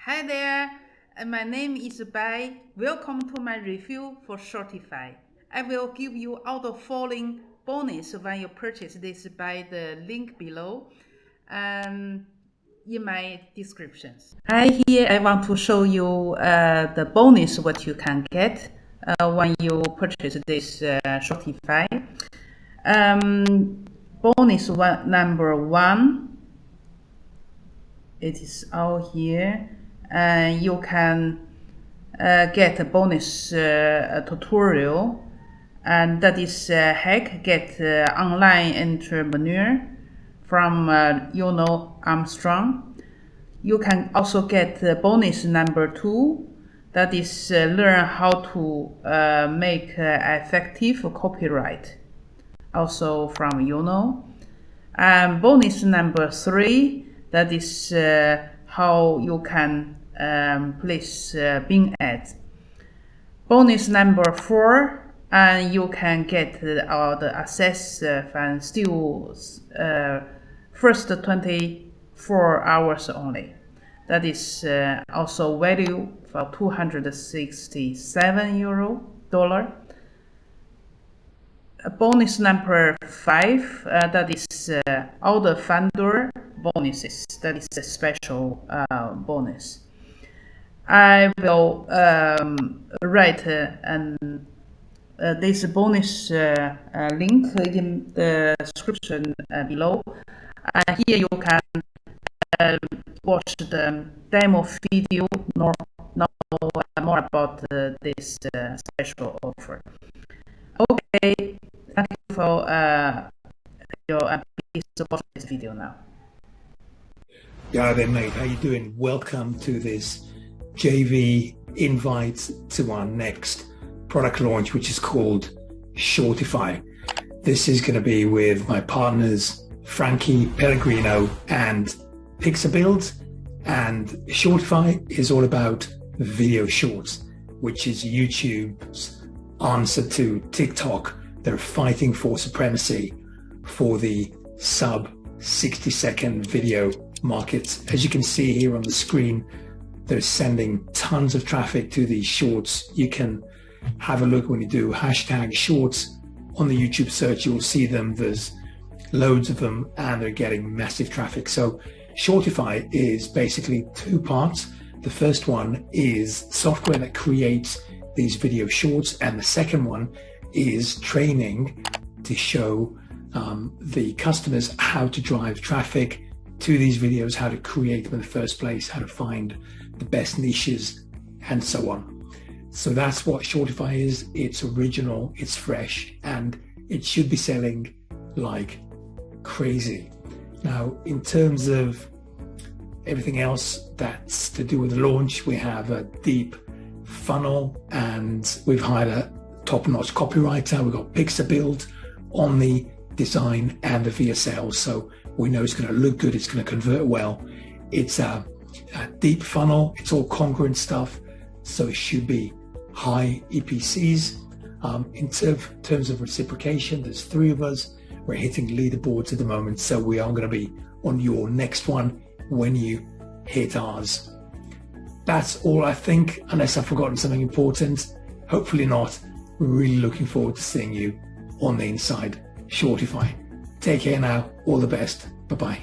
Hi there, my name is Bai. Welcome to my review for Shortify. I will give you all the following bonus when you purchase this by the link below in my descriptions. Here I want to show you the bonus what you can get when you purchase this Shortify. Bonus number one, it is all here. You can get a bonus tutorial, and that is hack get online entrepreneur from Armstrong. You can also get bonus number two, that is learn how to make effective copyright, also from And bonus number three, that is how you can place Bing ads. Bonus number four, and you can get all the access from still first 24 hours only. That is also value for $267. Bonus number five, that is all the founder bonuses. That is a special bonus. I will write this bonus link in the description below. Here you can watch the demo video, know more about this special offer. Okay, thank you for please support this video now. Yeah, then mate, how you doing? Welcome to this JV invite to our next product launch, which is called Shortify. This is going to be with my partners Frankie Pellegrino and Pixabuild, and Shortify is all about video shorts, which is YouTube's answer to TikTok. They're fighting for supremacy for the sub 60-second video market. As you can see here on the screen, they're sending tons of traffic to these shorts. You can have a look when you do hashtag shorts on the YouTube search, you'll see them. There's loads of them and they're getting massive traffic. So Shortify is basically two parts. The first one is software that creates these video shorts, and the second one is training to show the customers how to drive traffic to these videos, how to create them in the first place, how to find the best niches, and so on. So that's what Shortify is. It's original, it's fresh, and it should be selling like crazy. Now, in terms of everything else that's to do with the launch, we have a deep funnel, and we've hired a top-notch copywriter. We've got Pixabuild on the design and the via sales, so we know it's going to look good, it's going to convert well. It's a deep funnel, it's all congruent stuff, so it should be high EPCs. In terms of reciprocation, there's three of us. We're hitting leaderboards at the moment, so we are going to be on your next one when you hit ours. That's all, I think, unless I've forgotten something important. Hopefully not. We're really looking forward to seeing you on the inside. Shortify. Take care now. All the best. Bye-bye.